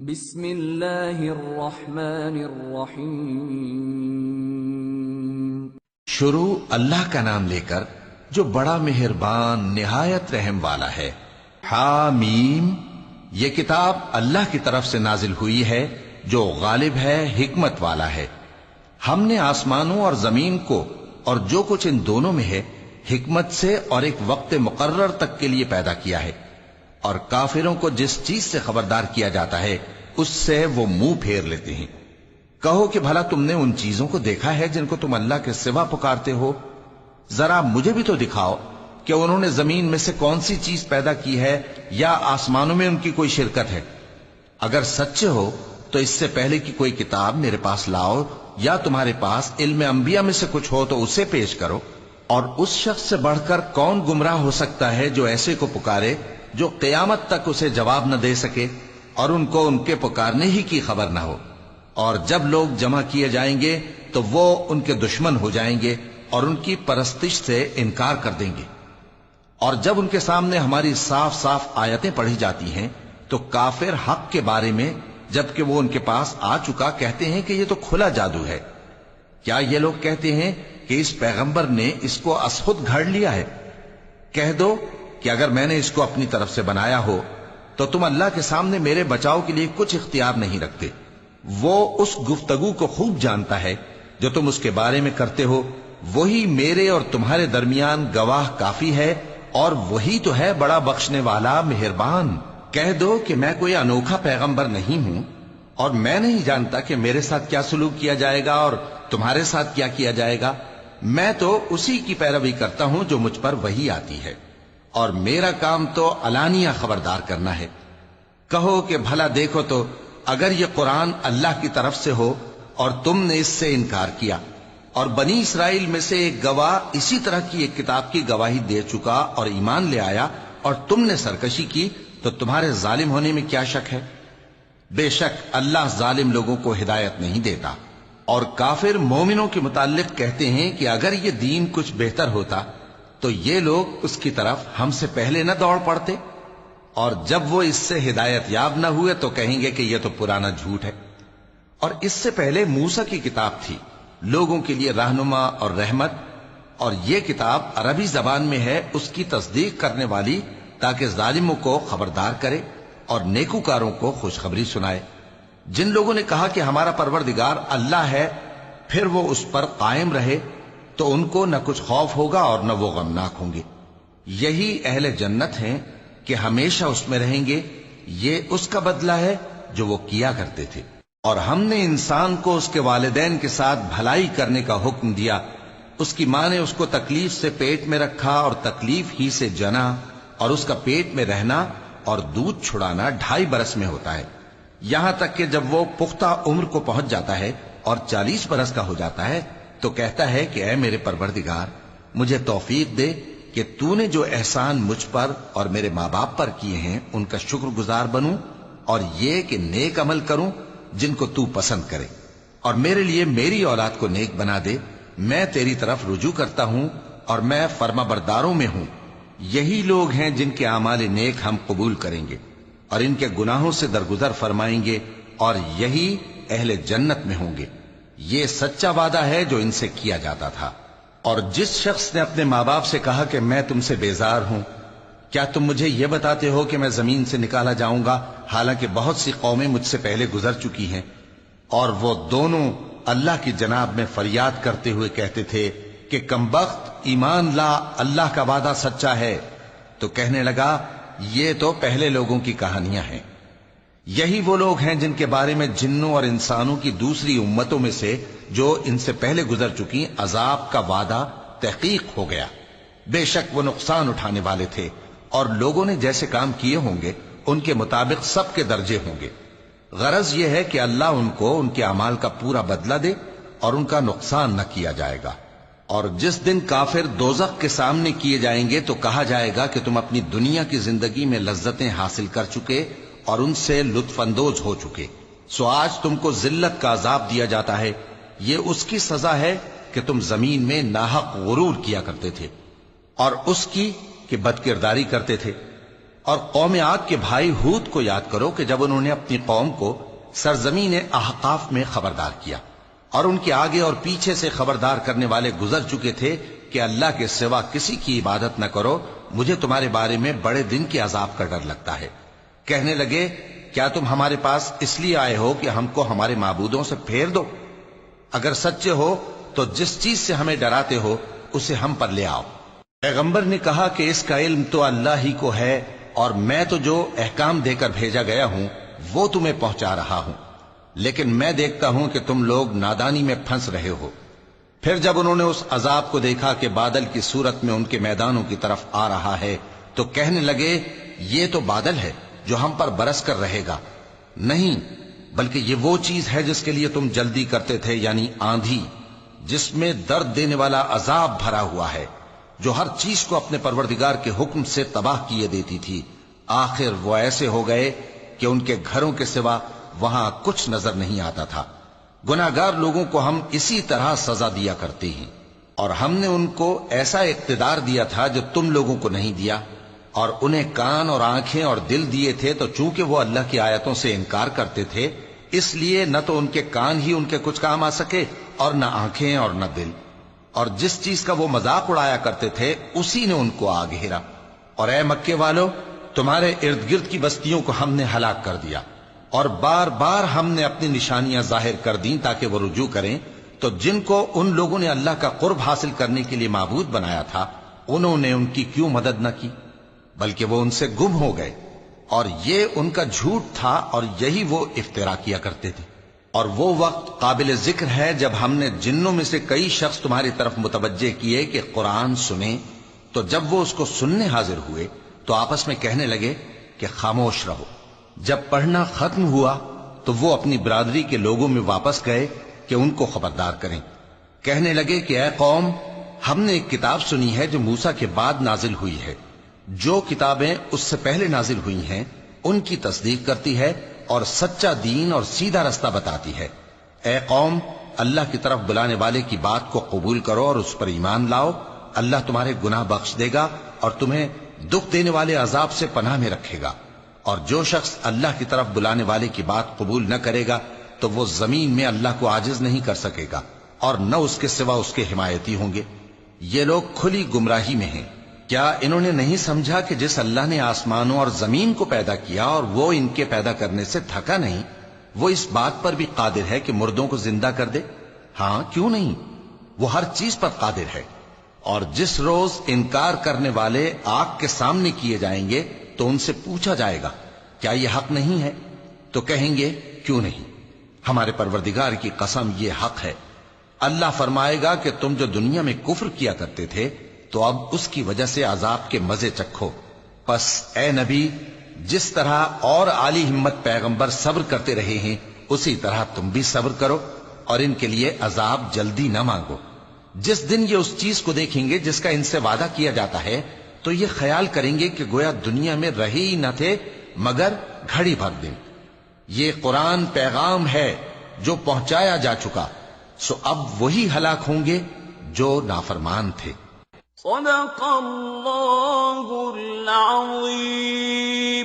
بسم اللہ الرحمن الرحیم۔ شروع اللہ کا نام لے کر جو بڑا مہربان نہایت رحم والا ہے۔ حامیم، یہ کتاب اللہ کی طرف سے نازل ہوئی ہے جو غالب ہے، حکمت والا ہے۔ ہم نے آسمانوں اور زمین کو اور جو کچھ ان دونوں میں ہے حکمت سے اور ایک وقت مقرر تک کے لیے پیدا کیا ہے، اور کافروں کو جس چیز سے خبردار کیا جاتا ہے اس سے وہ منہ پھیر لیتے ہیں۔ کہو کہ بھلا تم نے ان چیزوں کو دیکھا ہے جن کو تم اللہ کے سوا پکارتے ہو؟ ذرا مجھے بھی تو دکھاؤ کہ انہوں نے زمین میں سے کون سی چیز پیدا کی ہے یا آسمانوں میں ان کی کوئی شرکت ہے۔ اگر سچے ہو تو اس سے پہلے کی کوئی کتاب میرے پاس لاؤ، یا تمہارے پاس علم انبیاء میں سے کچھ ہو تو اسے پیش کرو۔ اور اس شخص سے بڑھ کر کون گمراہ ہو سکتا ہے جو ایسے کو پکارے جو قیامت تک اسے جواب نہ دے سکے اور ان کو ان کے پکارنے ہی کی خبر نہ ہو۔ اور جب لوگ جمع کیے جائیں گے تو وہ ان کے دشمن ہو جائیں گے اور ان کی پرستش سے انکار کر دیں گے۔ اور جب ان کے سامنے ہماری صاف صاف آیتیں پڑھی جاتی ہیں تو کافر حق کے بارے میں جبکہ وہ ان کے پاس آ چکا کہتے ہیں کہ یہ تو کھلا جادو ہے۔ کیا یہ لوگ کہتے ہیں کہ اس پیغمبر نے اس کو ازخود گھڑ لیا ہے؟ کہہ دو کہ اگر میں نے اس کو اپنی طرف سے بنایا ہو تو تم اللہ کے سامنے میرے بچاؤ کے لیے کچھ اختیار نہیں رکھتے۔ وہ اس گفتگو کو خوب جانتا ہے جو تم اس کے بارے میں کرتے ہو، وہی میرے اور تمہارے درمیان گواہ کافی ہے، اور وہی تو ہے بڑا بخشنے والا مہربان۔ کہہ دو کہ میں کوئی انوکھا پیغمبر نہیں ہوں، اور میں نہیں جانتا کہ میرے ساتھ کیا سلوک کیا جائے گا اور تمہارے ساتھ کیا کیا جائے گا۔ میں تو اسی کی پیروی کرتا ہوں جو مجھ پر وحی آتی ہے، اور میرا کام تو علانیہ خبردار کرنا ہے۔ کہو کہ بھلا دیکھو تو اگر یہ قرآن اللہ کی طرف سے ہو اور تم نے اس سے انکار کیا، اور بنی اسرائیل میں سے ایک گواہ اسی طرح کی ایک کتاب کی گواہی دے چکا اور ایمان لے آیا، اور تم نے سرکشی کی، تو تمہارے ظالم ہونے میں کیا شک ہے؟ بے شک اللہ ظالم لوگوں کو ہدایت نہیں دیتا۔ اور کافر مومنوں کے متعلق کہتے ہیں کہ اگر یہ دین کچھ بہتر ہوتا تو یہ لوگ اس کی طرف ہم سے پہلے نہ دوڑ پڑتے، اور جب وہ اس سے ہدایت یاب نہ ہوئے تو کہیں گے کہ یہ تو پرانا جھوٹ ہے۔ اور اس سے پہلے موسیٰ کی کتاب تھی، لوگوں کے لیے رہنما اور رحمت، اور یہ کتاب عربی زبان میں ہے اس کی تصدیق کرنے والی، تاکہ ظالموں کو خبردار کرے اور نیکوکاروں کو خوشخبری سنائے۔ جن لوگوں نے کہا کہ ہمارا پروردگار اللہ ہے، پھر وہ اس پر قائم رہے تو ان کو نہ کچھ خوف ہوگا اور نہ وہ غمناک ہوں گے۔ یہی اہل جنت ہیں کہ ہمیشہ اس میں رہیں گے، یہ اس کا بدلہ ہے جو وہ کیا کرتے تھے۔ اور ہم نے انسان کو اس کے والدین کے ساتھ بھلائی کرنے کا حکم دیا۔ اس کی ماں نے اس کو تکلیف سے پیٹ میں رکھا اور تکلیف ہی سے جنا، اور اس کا پیٹ میں رہنا اور دودھ چھڑانا 2.5 برس میں ہوتا ہے، یہاں تک کہ جب وہ پختہ عمر کو پہنچ جاتا ہے اور 40 برس کا ہو جاتا ہے تو کہتا ہے کہ اے میرے پروردگار، مجھے توفیق دے کہ تو نے جو احسان مجھ پر اور میرے ماں باپ پر کیے ہیں ان کا شکر گزار بنوں، اور یہ کہ نیک عمل کروں جن کو تو پسند کرے، اور میرے لیے میری اولاد کو نیک بنا دے۔ میں تیری طرف رجوع کرتا ہوں اور میں فرما برداروں میں ہوں۔ یہی لوگ ہیں جن کے اعمال نیک ہم قبول کریں گے اور ان کے گناہوں سے درگزر فرمائیں گے، اور یہی اہل جنت میں ہوں گے۔ یہ سچا وعدہ ہے جو ان سے کیا جاتا تھا۔ اور جس شخص نے اپنے ماں باپ سے کہا کہ میں تم سے بیزار ہوں، کیا تم مجھے یہ بتاتے ہو کہ میں زمین سے نکالا جاؤں گا، حالانکہ بہت سی قومیں مجھ سے پہلے گزر چکی ہیں؟ اور وہ دونوں اللہ کی جناب میں فریاد کرتے ہوئے کہتے تھے کہ کمبخت، ایمان لا، اللہ کا وعدہ سچا ہے۔ تو کہنے لگا یہ تو پہلے لوگوں کی کہانیاں ہیں۔ یہی وہ لوگ ہیں جن کے بارے میں جنوں اور انسانوں کی دوسری امتوں میں سے جو ان سے پہلے گزر چکی عذاب کا وعدہ تحقیق ہو گیا۔ بے شک وہ نقصان اٹھانے والے تھے، اور لوگوں نے جیسے کام کیے ہوں گے ان کے مطابق سب کے درجے ہوں گے۔ غرض یہ ہے کہ اللہ ان کو ان کے اعمال کا پورا بدلہ دے اور ان کا نقصان نہ کیا جائے گا۔ اور جس دن کافر دوزخ کے سامنے کیے جائیں گے تو کہا جائے گا کہ تم اپنی دنیا کی زندگی میں لذتیں حاصل کر چکے اور ان سے لطف اندوز ہو چکے، سو آج تم کو ذلت کا عذاب دیا جاتا ہے۔ یہ اس کی سزا ہے کہ تم زمین میں ناحق غرور کیا کرتے تھے، اور اس کی کہ بد کرداری کرتے تھے۔ اور قوم عاد کے بھائی ہود کو یاد کرو کہ جب انہوں نے اپنی قوم کو سرزمین احقاف میں خبردار کیا اور ان کے آگے اور پیچھے سے خبردار کرنے والے گزر چکے تھے کہ اللہ کے سوا کسی کی عبادت نہ کرو، مجھے تمہارے بارے میں بڑے دن کے عذاب کا ڈر لگتا ہے۔ کہنے لگے کیا تم ہمارے پاس اس لیے آئے ہو کہ ہم کو ہمارے معبودوں سے پھیر دو؟ اگر سچے ہو تو جس چیز سے ہمیں ڈراتے ہو اسے ہم پر لے آؤ۔ پیغمبر نے کہا کہ اس کا علم تو اللہ ہی کو ہے، اور میں تو جو احکام دے کر بھیجا گیا ہوں وہ تمہیں پہنچا رہا ہوں، لیکن میں دیکھتا ہوں کہ تم لوگ نادانی میں پھنس رہے ہو۔ پھر جب انہوں نے اس عذاب کو دیکھا کہ بادل کی صورت میں ان کے میدانوں کی طرف آ رہا ہے تو کہنے لگے یہ تو بادل ہے جو ہم پر برس کر رہے گا، نہیں بلکہ یہ وہ چیز ہے جس کے لیے تم جلدی کرتے تھے، یعنی آندھی جس میں درد دینے والا عذاب بھرا ہوا ہے، جو ہر چیز کو اپنے پروردگار کے حکم سے تباہ کیے دیتی تھی۔ آخر وہ ایسے ہو گئے کہ ان کے گھروں کے سوا وہاں کچھ نظر نہیں آتا تھا۔ گناہگار لوگوں کو ہم اسی طرح سزا دیا کرتے ہیں، اور ہم نے ان کو ایسا اقتدار دیا تھا جو تم لوگوں کو نہیں دیا، اور انہیں کان اور آنکھیں اور دل دیے تھے، تو چونکہ وہ اللہ کی آیتوں سے انکار کرتے تھے اس لیے نہ تو ان کے کان ہی ان کے کچھ کام آ سکے اور نہ آنکھیں اور نہ دل، اور جس چیز کا وہ مذاق اڑایا کرتے تھے اسی نے ان کو آ گھیرا۔ اور اے مکے والو، تمہارے ارد گرد کی بستیوں کو ہم نے ہلاک کر دیا، اور بار بار ہم نے اپنی نشانیاں ظاہر کر دیں تاکہ وہ رجوع کریں، تو جن کو ان لوگوں نے اللہ کا قرب حاصل کرنے کے لیے معبود بنایا تھا انہوں نے ان کی کیوں مدد نہ کی، بلکہ وہ ان سے گم ہو گئے، اور یہ ان کا جھوٹ تھا اور یہی وہ افترا کیا کرتے تھے۔ اور وہ وقت قابل ذکر ہے جب ہم نے جنوں میں سے کئی شخص تمہاری طرف متوجہ کیے کہ قرآن سنیں، تو جب وہ اس کو سننے حاضر ہوئے تو آپس میں کہنے لگے کہ خاموش رہو۔ جب پڑھنا ختم ہوا تو وہ اپنی برادری کے لوگوں میں واپس گئے کہ ان کو خبردار کریں۔ کہنے لگے کہ اے قوم، ہم نے ایک کتاب سنی ہے جو موسیٰ کے بعد نازل ہوئی ہے، جو کتابیں اس سے پہلے نازل ہوئی ہیں ان کی تصدیق کرتی ہے اور سچا دین اور سیدھا رستہ بتاتی ہے۔ اے قوم، اللہ کی طرف بلانے والے کی بات کو قبول کرو اور اس پر ایمان لاؤ، اللہ تمہارے گناہ بخش دے گا اور تمہیں دکھ دینے والے عذاب سے پناہ میں رکھے گا۔ اور جو شخص اللہ کی طرف بلانے والے کی بات قبول نہ کرے گا تو وہ زمین میں اللہ کو عاجز نہیں کر سکے گا، اور نہ اس کے سوا اس کے حمایتی ہوں گے۔ یہ لوگ کھلی گمراہی میں ہیں۔ کیا انہوں نے نہیں سمجھا کہ جس اللہ نے آسمانوں اور زمین کو پیدا کیا اور وہ ان کے پیدا کرنے سے تھکا نہیں، وہ اس بات پر بھی قادر ہے کہ مردوں کو زندہ کر دے؟ ہاں، کیوں نہیں، وہ ہر چیز پر قادر ہے۔ اور جس روز انکار کرنے والے آگ کے سامنے کیے جائیں گے تو ان سے پوچھا جائے گا کیا یہ حق نہیں ہے؟ تو کہیں گے کیوں نہیں، ہمارے پروردگار کی قسم یہ حق ہے۔ اللہ فرمائے گا کہ تم جو دنیا میں کفر کیا کرتے تھے تو اب اس کی وجہ سے عذاب کے مزے چکھو۔ پس اے نبی، جس طرح اور عالی ہمت پیغمبر صبر کرتے رہے ہیں اسی طرح تم بھی صبر کرو، اور ان کے لیے عذاب جلدی نہ مانگو۔ جس دن یہ اس چیز کو دیکھیں گے جس کا ان سے وعدہ کیا جاتا ہے تو یہ خیال کریں گے کہ گویا دنیا میں رہے ہی نہ تھے مگر گھڑی بھر دن۔ یہ قرآن پیغام ہے جو پہنچایا جا چکا، سو اب وہی ہلاک ہوں گے جو نافرمان تھے۔ صدق اللہ العظیم۔